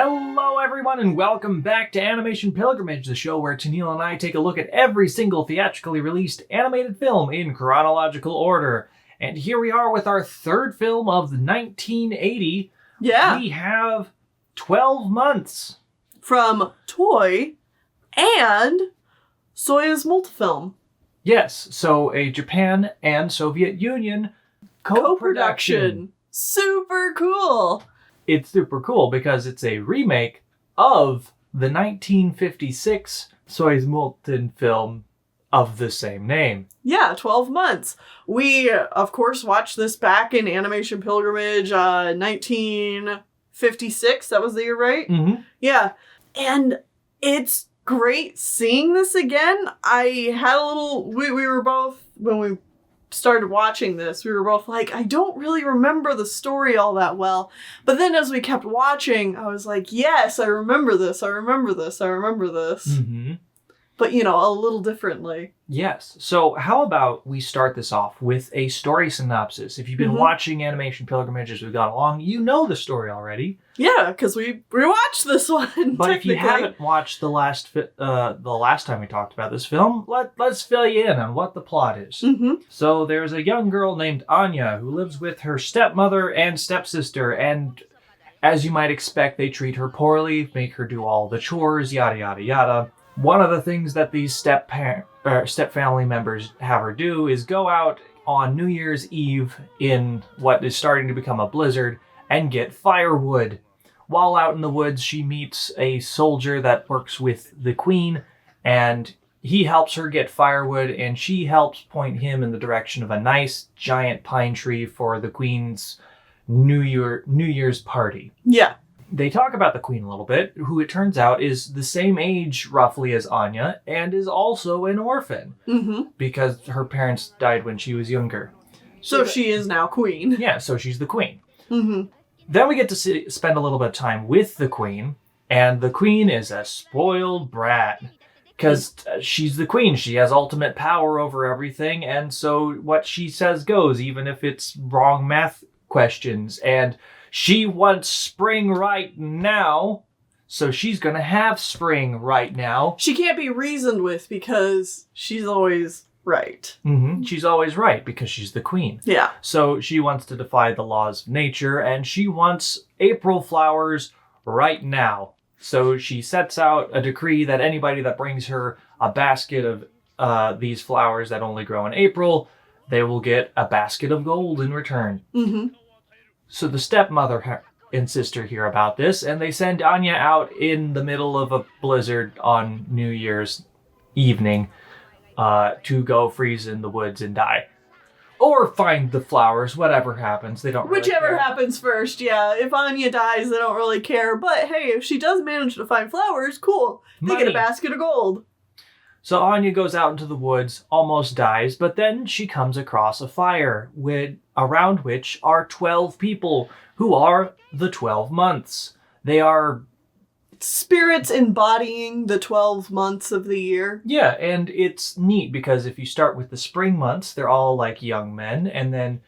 Hello everyone and welcome back to Animation Pilgrimage, the show where Tennille and I take a look at every single theatrically released animated film in chronological order. And here we are with our third film of 1980. Yeah. We have 12 months. From Toy and Soyuz Multifilm. Yes, so a Japan and Soviet Union co-production. Super cool. It's super cool because it's a remake of the 1956 Soyuz Multifilm film of the same name. Yeah, 12 months. We, of course, watched this back in Animation Pilgrimage 1956. That was the year, right? Mm-hmm. Yeah. And it's great seeing this again. I had a little... We were both... When we started watching this, we were both like, I don't really remember the story all that well. But then as we kept watching, I was like, yes, I remember this. I remember this. I remember this. Mm-hmm. But, you know, a little differently. Yes. So how about we start this off with a story synopsis? If you've been watching Animation Pilgrimage as we've gone along, you know the story already. Yeah, because we rewatched this one. But if you haven't watched the last time we talked about this film, let's fill you in on what the plot is. Mm-hmm. So there's a young girl named Anya who lives with her stepmother and stepsister, and as you might expect, they treat her poorly, make her do all the chores, yada yada yada. One of the things that these step family members have her do is go out on New Year's Eve in what is starting to become a blizzard and get firewood. While out in the woods, she meets a soldier that works with the Queen, and he helps her get firewood, and she helps point him in the direction of a nice giant pine tree for the Queen's New Year's party. Yeah. They talk about the Queen a little bit, who it turns out is the same age roughly as Anya and is also an orphan because her parents died when she was younger. So she is now Queen. Yeah, so she's the Queen. Mm-hmm. Then we get to spend a little bit of time with the Queen, and the Queen is a spoiled brat because she's the Queen. She has ultimate power over everything, and so what she says goes, even if it's wrong math questions. And she wants spring right now, so she's going to have spring right now. She can't be reasoned with because she's always right. Mm-hmm. She's always right because she's the Queen. Yeah. So she wants to defy the laws of nature, and she wants April flowers right now. So she sets out a decree that anybody that brings her a basket of these flowers that only grow in April, they will get a basket of gold in return. Mm-hmm. So the stepmother and sister hear about this, and they send Anya out in the middle of a blizzard on New Year's evening to go freeze in the woods and die. Or find the flowers, whatever happens. They don't really Whichever care. happens first, yeah. If Anya dies, they don't really care. But hey, if she does manage to find flowers, cool. They get a basket of gold. So Anya goes out into the woods, almost dies, but then she comes across a fire around which are 12 people who are the 12 months. They are spirits embodying the 12 months of the year. Yeah, and it's neat because if you start with the spring months, they're all like young men, and then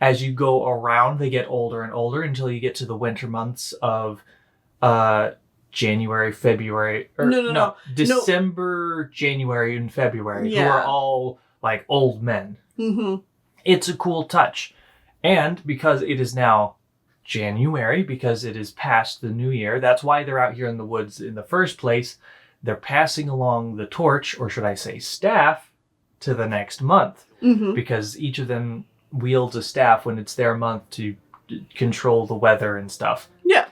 as you go around, they get older and older until you get to the winter months of January, February, December, January, and February, who are all like old men. Mm-hmm. It's a cool touch. And because it is now January, because it is past the new year, that's why they're out here in the woods in the first place. They're passing along the torch, or should I say staff, to the next month. Mm-hmm. Because each of them wields a staff when it's their month to control the weather and stuff. Yeah.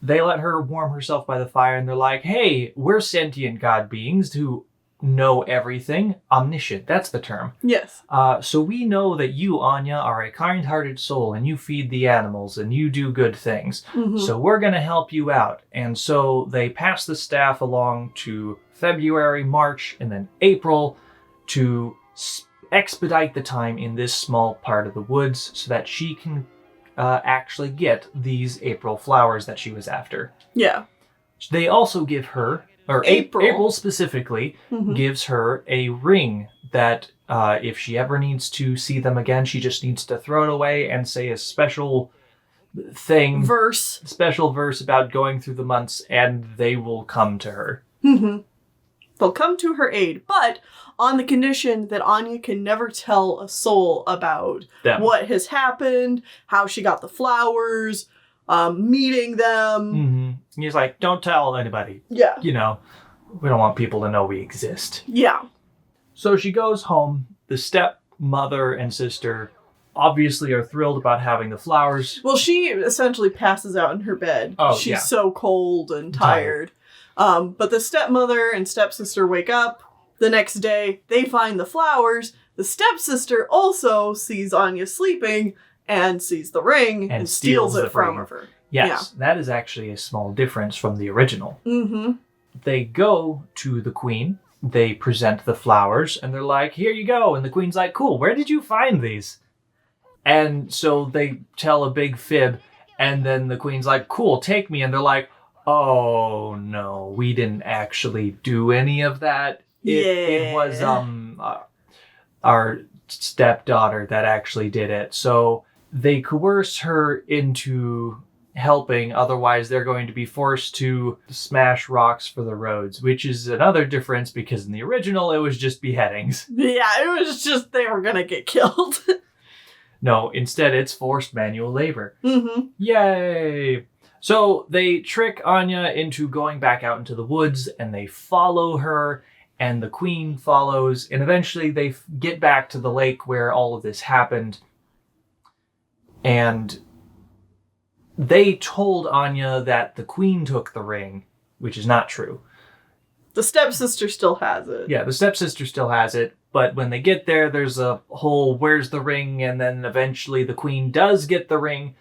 They let her warm herself by the fire, and they're like, hey, we're sentient god beings who know everything. Omniscient, that's the term. Yes. So we know that you, Anya, are a kind-hearted soul, and you feed the animals, and you do good things. Mm-hmm. So we're going to help you out. And so they pass the staff along to February, March, and then April to expedite the time in this small part of the woods so that she can actually get these April flowers that she was after. Yeah. They also give her, or April specifically, gives her a ring that if she ever needs to see them again, she just needs to throw it away and say a special thing. Verse. Special verse about going through the months, and they will come to her. Mm-hmm. They'll come to her aid, but on the condition that Anya can never tell a soul about what has happened, how she got the flowers, meeting them. Mm-hmm. He's like, don't tell anybody. Yeah. We don't want people to know we exist. Yeah. So she goes home. The stepmother and sister obviously are thrilled about having the flowers. Well, she essentially passes out in her bed. Oh, She's so cold and tired. But the stepmother and stepsister wake up. The next day, they find the flowers. The stepsister also sees Anya sleeping and sees the ring and steals it from her. Yes, that is actually a small difference from the original. Mm-hmm. They go to the queen. They present the flowers, and they're like, here you go. And the queen's like, cool, where did you find these? And so they tell a big fib, and then the queen's like, cool, take me. And they're like, oh, no, we didn't actually do any of that. It was our stepdaughter that actually did it. So they coerce her into helping, otherwise they're going to be forced to smash rocks for the roads, which is another difference because in the original it was just beheadings. Yeah, it was just they were gonna get killed. No, instead it's forced manual labor. Mm-hmm. Yay! So they trick Anya into going back out into the woods, and they follow her, and the queen follows, and eventually they get back to the lake where all of this happened. And they told Anya that the queen took the ring, which is not true. The stepsister still has it. Yeah, the stepsister still has it, but when they get there, there's a whole where's the ring, and then eventually the queen does get the ring,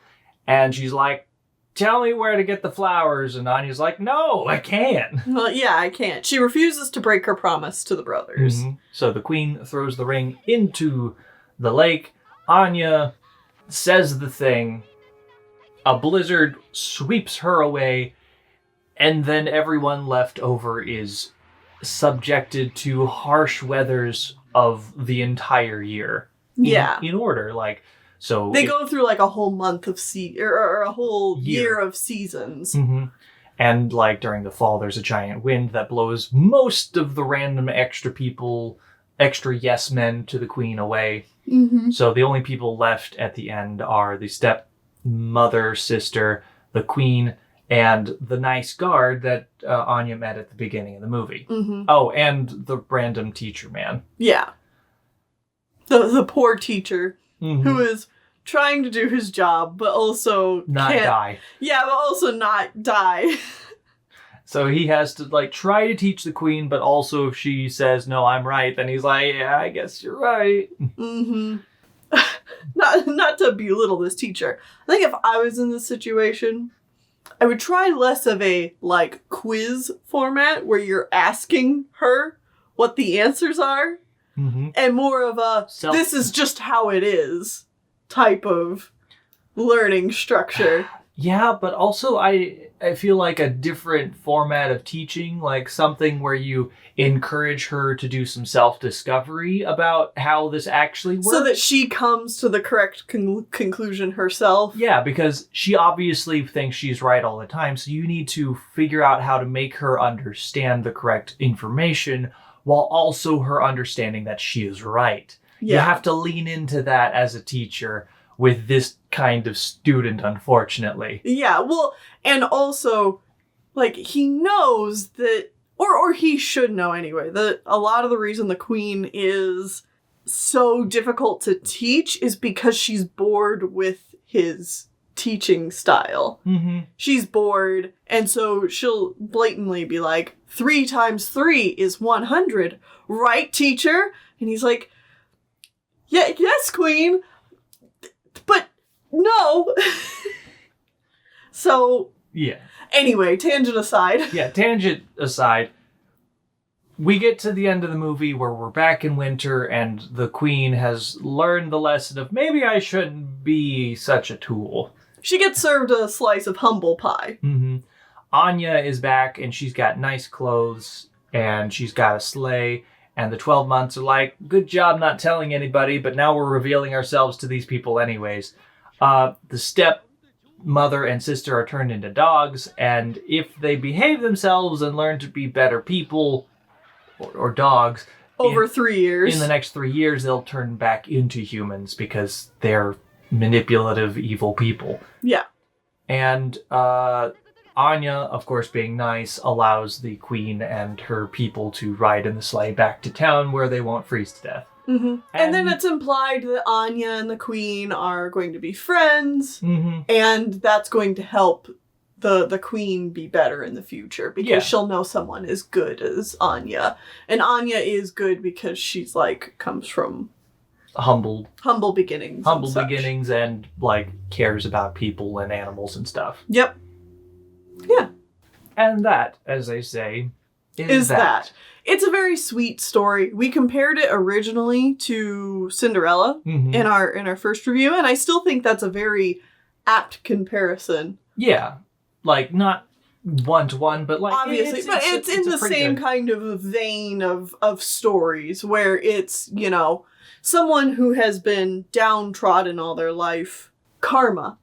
and she's like, tell me where to get the flowers, and Anya's like, no, I can't. Well, yeah, I can't. She refuses to break her promise to the brothers. Mm-hmm. So the queen throws the ring into the lake. Anya says the thing. A blizzard sweeps her away, and then everyone left over is subjected to harsh weathers of the entire year. In order, so they go through a whole month of or a whole year of seasons. Mm-hmm. And during the fall, there's a giant wind that blows most of the random extra yes men to the queen away. Mm-hmm. So the only people left at the end are the stepmother, sister, the queen, and the nice guard that Anya met at the beginning of the movie. Mm-hmm. Oh, and the random teacher man. Yeah. The poor teacher. Mm-hmm. Who is trying to do his job, but also not die. Yeah, but also not die. So he has to try to teach the queen, but also if she says, no, I'm right, then he's like, yeah, I guess you're right. Mm-hmm. Not to belittle this teacher. I think if I was in this situation, I would try less of a quiz format where you're asking her what the answers are. Mm-hmm. And more of a, this is just how it is type of learning structure. Yeah, but also I feel like a different format of teaching, something where you encourage her to do some self-discovery about how this actually works. So that she comes to the correct conclusion herself. Yeah, because she obviously thinks she's right all the time, so you need to figure out how to make her understand the correct information while also her understanding that she is right. Yeah. You have to lean into that as a teacher with this kind of student, unfortunately. Yeah, well, and also, he knows that, or he should know anyway, that a lot of the reason the queen is so difficult to teach is because she's bored with his teaching style. Mm-hmm. She's bored, and so she'll blatantly be like, 3 times 3 is 100, right, teacher? And he's like, yeah, yes, queen, but no. So, yeah. Anyway, tangent aside. Yeah, tangent aside, we get to the end of the movie where we're back in winter and the queen has learned the lesson of maybe I shouldn't be such a tool. She gets served a slice of humble pie. Mm-hmm. Anya is back and she's got nice clothes and she's got a sleigh, and the 12 months are like, good job not telling anybody, but now we're revealing ourselves to these people anyways. The mother and sister are turned into dogs, and if they behave themselves and learn to be better people or dogs over 3 years. In the next 3 years, they'll turn back into humans because they're manipulative, evil people. Yeah. And Anya, of course, being nice, allows the queen and her people to ride in the sleigh back to town where they won't freeze to death. Mm-hmm. And then it's implied that Anya and the queen are going to be friends, and that's going to help the queen be better in the future because she'll know someone as good as Anya. And Anya is good because she's like, comes from humble beginnings. Humble beginnings and like cares about people and animals and stuff. Yep. Yeah. And that, as they say, is that. It's a very sweet story. We compared it originally to Cinderella in our first review, and I still think that's a very apt comparison. Yeah. Like, not one-to-one, but like... Obviously, but it's in the same kind of a vein of stories where it's, you know, someone who has been downtrodden all their life. Karma.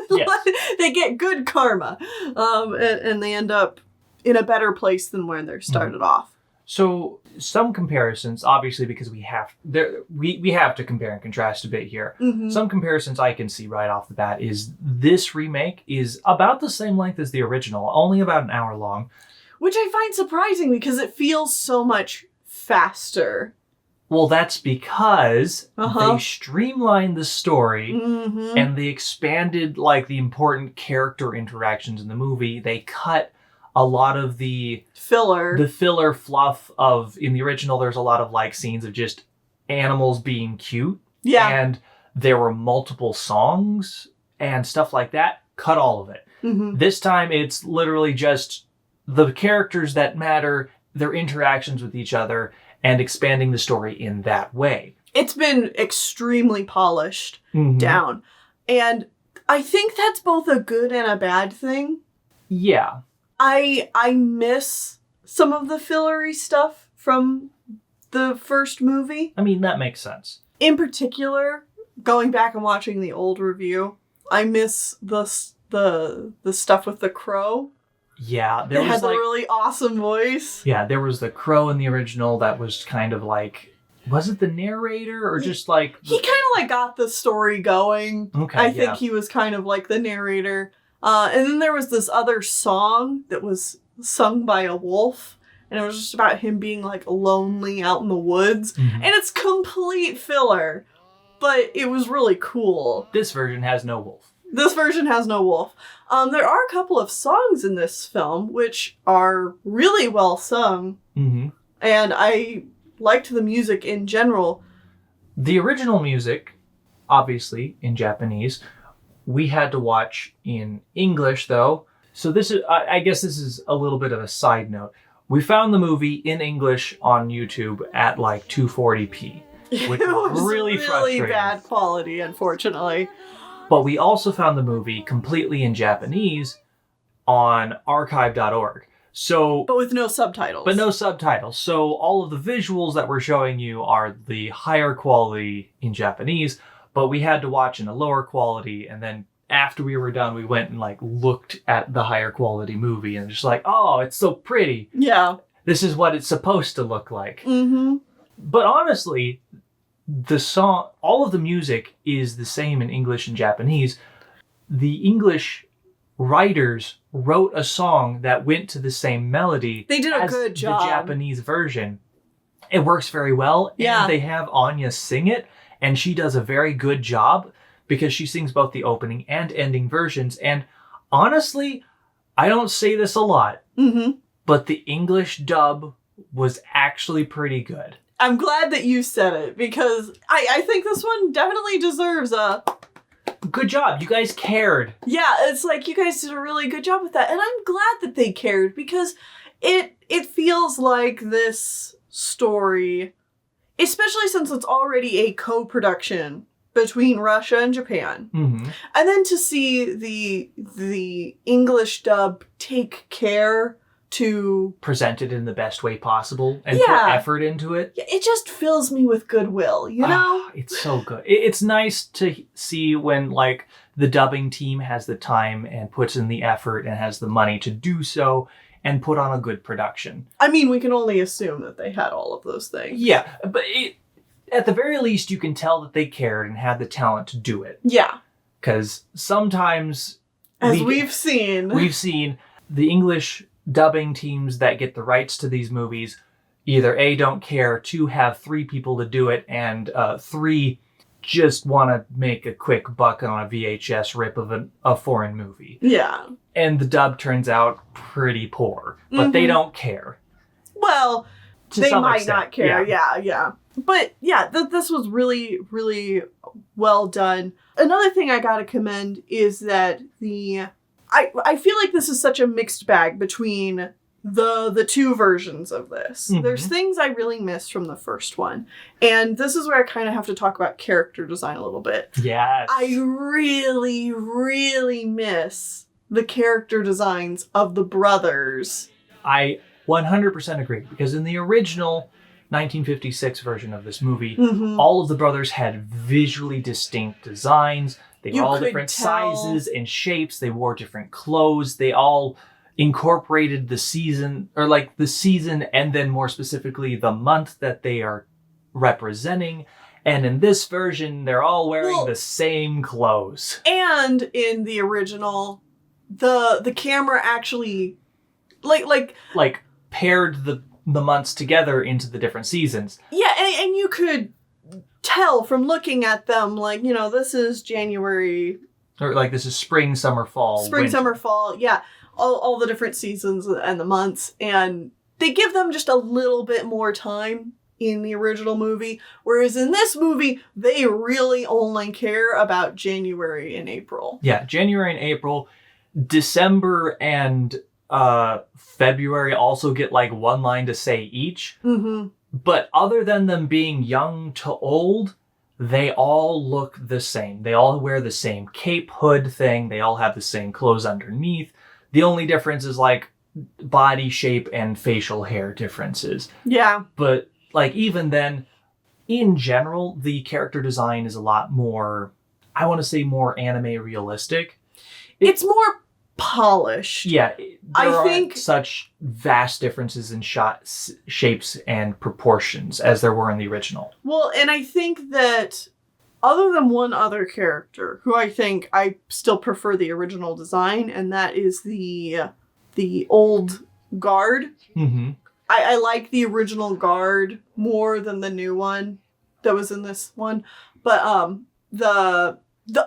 Yes. They get good karma. And they end up in a better place than when they started off. So some comparisons, obviously, because we have to compare and contrast a bit here. Some comparisons I can see right off the bat is this remake is about the same length as the original, only about an hour long. Which I find surprising because it feels so much faster. Well, that's because they streamlined the story and they expanded like the important character interactions in the movie. They cut a lot of the filler fluff of, in the original, there's a lot of like scenes of just animals being cute. Yeah. And there were multiple songs and stuff like that. Cut all of it. This time it's literally just the characters that matter, their interactions with each other, and expanding the story in that way. It's been extremely polished down. And I think that's both a good and a bad thing. Yeah. I miss some of the fillery stuff from the first movie. I mean, that makes sense. In particular, going back and watching the old review, I miss the stuff with the crow. Yeah, there was a really awesome voice. Yeah, there was the crow in the original that was kind of like, was it the narrator or just like... He kind of like got the story going. Okay, I think he was kind of like the narrator. And then there was this other song that was sung by a wolf. And it was just about him being like lonely out in the woods. And it's complete filler. But it was really cool. This version has no wolf. There are a couple of songs in this film which are really well sung. And I liked the music in general. The original music, obviously, in Japanese. We had to watch in English, though. So this is, I guess this is a little bit of a side note. We found the movie in English on YouTube at like 240p. Which was really frustrating. Really bad quality, unfortunately. But we also found the movie completely in Japanese on archive.org. So, but with no subtitles. So all of the visuals that we're showing you are the higher quality in Japanese, but we had to watch in a lower quality. And then after we were done, we went and like looked at the higher quality movie and just like, oh, it's so pretty. Yeah. This is what it's supposed to look like. But honestly, the song, all of the music is the same in English and Japanese. The English writers wrote a song that went to the same melody. They did a good job. The Japanese version. It works very well. Yeah. And they have Anya sing it, and she does a very good job because she sings both the opening and ending versions. And honestly, I don't say this a lot, but the English dub was actually pretty good. I'm glad that you said it because I think this one definitely deserves a... Good job. You guys cared. Yeah, it's like you guys did a really good job with that. And I'm glad that they cared because it feels like this story, especially since it's already a co-production between Russia and Japan. And then to see the English dub take care to present it in the best way possible and Yeah. put effort into it. it just fills me with goodwill, you know? It's so good. It's nice to see when, like, the dubbing team has the time and puts in the effort and has the money to do so and put on a good production. I mean, we can only assume that they had all of those things. Yeah, but at the very least, you can tell that they cared and had the talent to do it. Yeah. Because sometimes... As we've seen the English dubbing teams that get the rights to these movies either A, don't care, 2, have 3 people to do it, and 3, just want to make a quick buck on a VHS rip of a foreign movie. Yeah. And the dub turns out pretty poor, but they don't care. Well, To they some might extent, not care. Yeah. But yeah, this was really, really well done. Another thing I gotta commend is that I feel like this is such a mixed bag between the two versions of this. Mhm. There's things I really missed from the first one. And this is where I kind of have to talk about character design a little bit. Yes. I really, really miss the character designs of the brothers. I 100% agree, because in the original 1956 version of this movie, Mhm. all of the brothers had visually distinct designs. They were You all could different tell. sizes and shapes. They wore different clothes. They all incorporated the season, or like the season, and then more specifically the month that they are representing. And in this version, they're all wearing the same clothes. And in the original, the camera actually like Paired the months together into the different seasons. yeah, and you could tell from looking at them, like, you know, this is January, Or like this is spring, summer, fall. spring, winter. summer, fall, yeah, all the different seasons and the months, and they give them just a little bit more time in the original movie, whereas in this movie, they really only care about January and April. Yeah, January and April. December and February also get like one line to say each. Mm-hmm. But other than them being young to old, they all look the same. They all wear the same cape hood thing. They all have the same clothes underneath. The only difference is like body shape and facial hair differences. Yeah. But like even then, in general, the character design is a lot more, I want to say more anime realistic. It's more polished. Yeah, I there think- aren't such vast differences in shapes and proportions as there were in the original. Well, and I think that other than one other character, who I think I still prefer the original design, and that is the old guard. Mm-hmm. I like the original guard more than the new one that was in this one. But the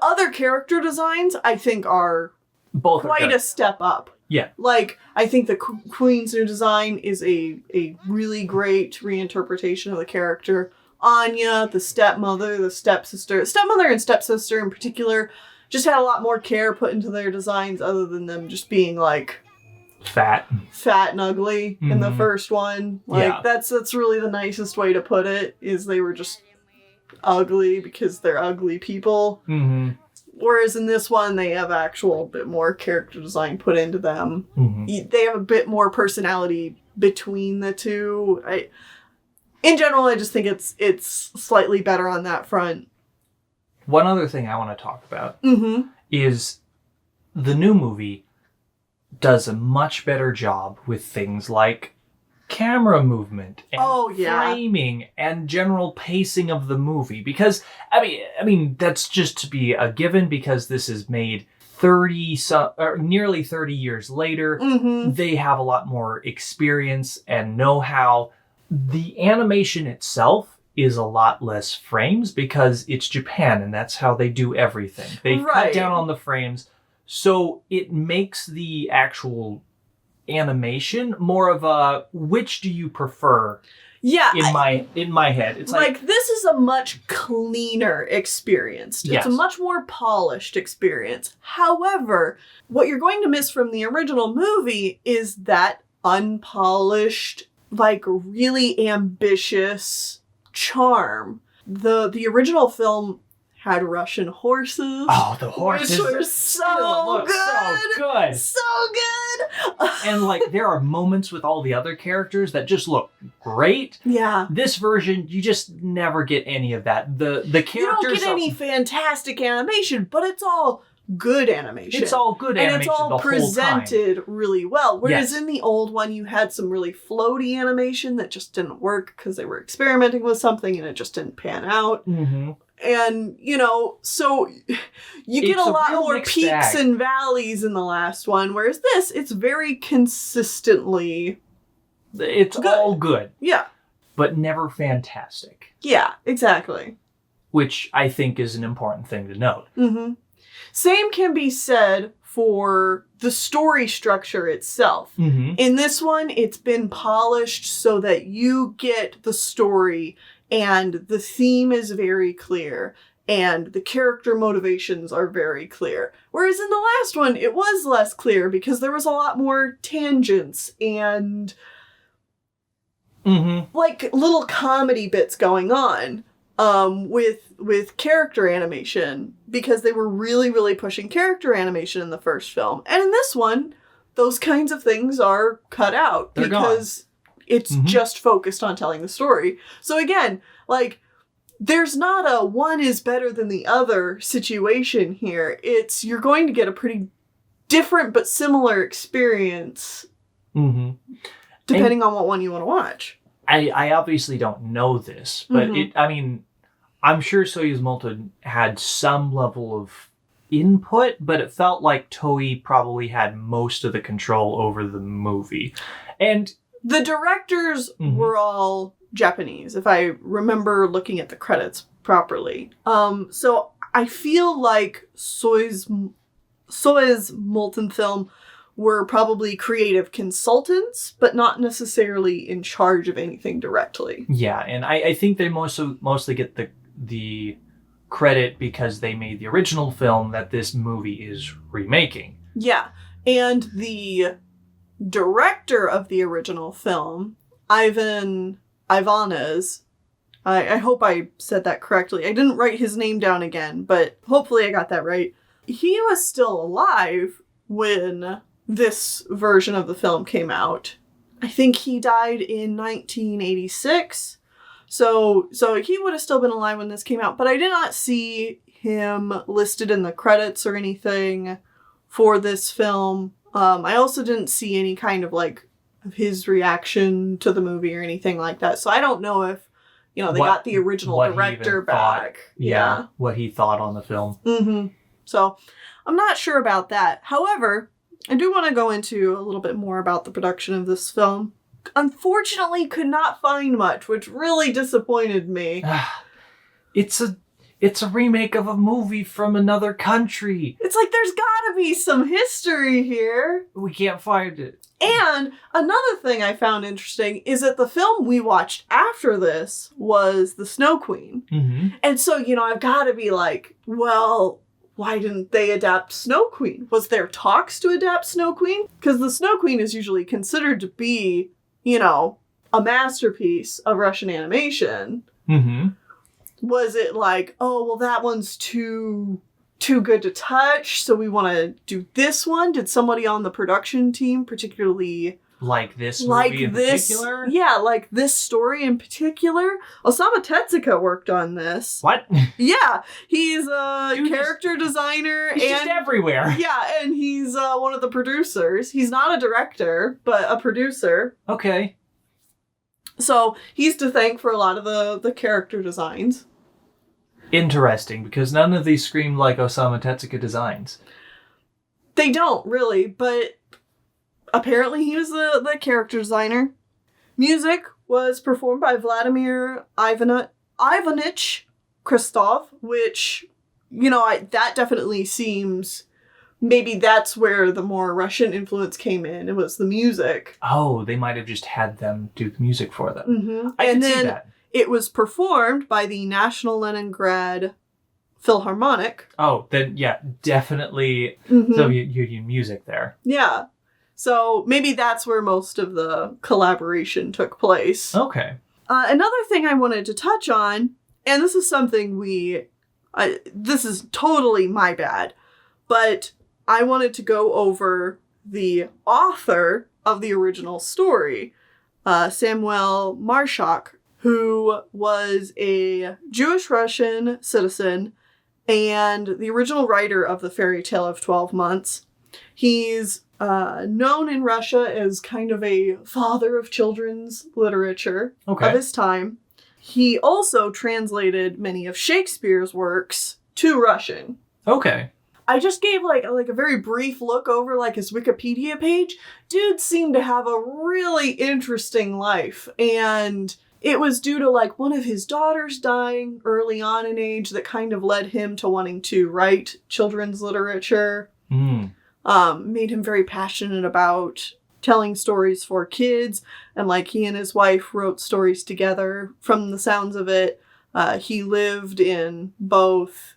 other character designs I think are Both are quite good. a step up. Yeah. Like, I think the Queen's new design is a really great reinterpretation of the character. Anya, the stepmother, the stepsister and stepsister in particular, just had a lot more care put into their designs other than them just being like fat and ugly in the Mhm. first one. Like, Yeah. that's really the nicest way to put it, is they were just ugly because they're ugly people. Mm-hmm. Whereas in this one, they have actual bit more character design put into them. Mm-hmm. They have a bit more personality between the two. In general, I just think it's slightly better on that front. One other thing I want to talk about Mm-hmm. is the new movie does a much better job with things like camera movement and Oh, yeah. framing and general pacing of the movie, because I mean that's just to be a given, because this is made nearly 30 years later. Mm-hmm. They have a lot more experience and know-how. The animation itself is a lot less frames because it's Japan and that's how they do everything. They cut Right. down on the frames, so it makes the actual animation more of a which do you prefer Yeah. in my head. It's like this is a much cleaner experience. It's Yes. a much more polished experience. However, what you're going to miss from the original movie is that unpolished, like really ambitious charm. The original film had Russian horses. Oh, the horses. Which were so good. So good. So good. And like there are moments with all the other characters that just look great. Yeah. This version, you just never get any of that. The characters You don't get any fantastic animation, but it's all good animation. It's all good animation. And it's all presented really well. Whereas Yes. in the old one, you had some really floaty animation that just didn't work because they were experimenting with something and it just didn't pan out. Mm-hmm. And, you know, so you get a lot more peaks and valleys in the last one, whereas this, it's very consistently... It's good. all good. Yeah. But never fantastic. Yeah, exactly. Which I think is an important thing to note. Mm-hmm. Same can be said for the story structure itself. Mm-hmm. In this one, it's been polished so that you get the story and the theme is very clear and the character motivations are very clear. Whereas in the last one, it was less clear because there was a lot more tangents and like little comedy bits going on with character animation because they were really, really pushing character animation in the first film. And in this one, those kinds of things are cut out. They're because it's just focused on telling the story. So again, like, there's not a one is better than the other situation here. It's, you're going to get a pretty different but similar experience depending on what one you want to watch. I obviously don't know this, but I'm sure Soyuz Malta had some level of input, but it felt like Toei probably had most of the control over the movie. And the directors were all Japanese, if I remember looking at the credits properly. So I feel like Soyuz Molten Film were probably creative consultants, but not necessarily in charge of anything directly. Yeah, and I think they mostly get the credit because they made the original film that this movie is remaking. Yeah, and the director of the original film, Ivanes, I hope I said that correctly. I didn't write his name down again, but hopefully I got that right. He was still alive when this version of the film came out. I think he died in 1986. So he would have still been alive when this came out, but I did not see him listed in the credits or anything for this film. I also didn't see any kind of like of his reaction to the movie or anything like that. So I don't know if, they got the original director back. Yeah, what he thought on the film. Mm-hmm. So I'm not sure about that. However, I do want to go into a little bit more about the production of this film. Unfortunately, could not find much, which really disappointed me. It's a remake of a movie from another country. It's like there's gotta be some history here. We can't find it. And another thing I found interesting is that the film we watched after this was The Snow Queen. Mm-hmm. And so, I've gotta be like, well, why didn't they adapt Snow Queen? Was there talks to adapt Snow Queen? Because The Snow Queen is usually considered to be, a masterpiece of Russian animation. Mm-hmm. Was it like, oh, well, that one's too good to touch, so we want to do this one? Did somebody on the production team particularly like this movie in particular? Yeah, like this story in particular. Osamu Tezuka worked on this. What? Yeah, he's a character designer. He's just everywhere. Yeah, and he's one of the producers. He's not a director, but a producer. Okay. So he's to thank for a lot of the character designs. Interesting, because none of these scream like Osamu Tezuka designs. They don't, really, but apparently he was the character designer. Music was performed by Vladimir Ivanovich Krivtsov, which, that definitely seems... Maybe that's where the more Russian influence came in. It was the music. Oh, they might have just had them do the music for them. Mm-hmm. I can see that. It was performed by the National Leningrad Philharmonic. Oh, then, yeah, definitely Soviet Union music there. Yeah. So maybe that's where most of the collaboration took place. Okay. Another thing I wanted to touch on, and this is something we this is totally my bad, but I wanted to go over the author of the original story, Samuil Marshak, who was a Jewish-Russian citizen and the original writer of the Fairy Tale of 12 Months. He's known in Russia as kind of a father of children's literature of his time. He also translated many of Shakespeare's works to Russian. Okay. I just gave like a very brief look over like his Wikipedia page. Dude seemed to have a really interesting life, and it was due to like one of his daughters dying early on in age that kind of led him to wanting to write children's literature. Made him very passionate about telling stories for kids, and like he and his wife wrote stories together. From the sounds of it, he lived in both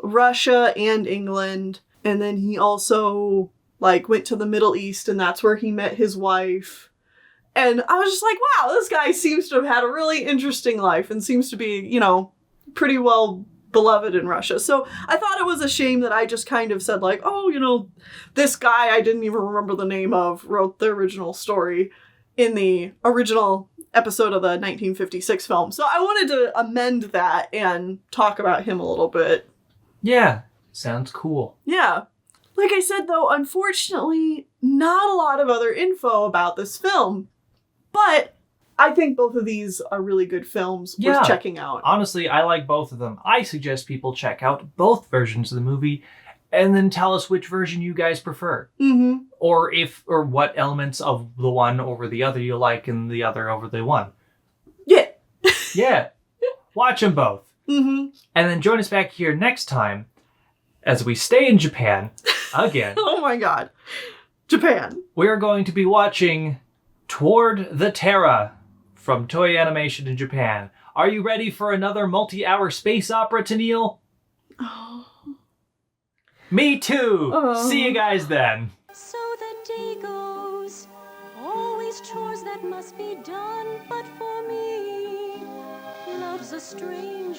Russia and England, and then he also like went to the Middle East, and that's where he met his wife. And I was just like, wow, this guy seems to have had a really interesting life and seems to be, you know, pretty well beloved in Russia. So I thought it was a shame that I just kind of said like, oh, you know, this guy I didn't even remember the name of wrote the original story in the original episode of the 1956 film. So I wanted to amend that and talk about him a little bit. Yeah, sounds cool. Yeah. Like I said, though, unfortunately, not a lot of other info about this film. But I think both of these are really good films worth checking out. Honestly, I like both of them. I suggest people check out both versions of the movie and then tell us which version you guys prefer. Mm-hmm. Or what elements of the one over the other you like and the other over the one. Yeah. Yeah. Watch them both. Mm-hmm. And then join us back here next time as we stay in Japan again. Oh my god. Japan. We're going to be watching Toward the Terra from Toei Animation in Japan. Are you ready for another multi-hour space opera, Tennille? Oh. Me too! Oh. See you guys then. So the day goes, always chores that must be done, but for me, love's a stranger,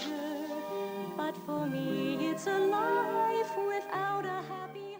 but for me, it's a life without a happy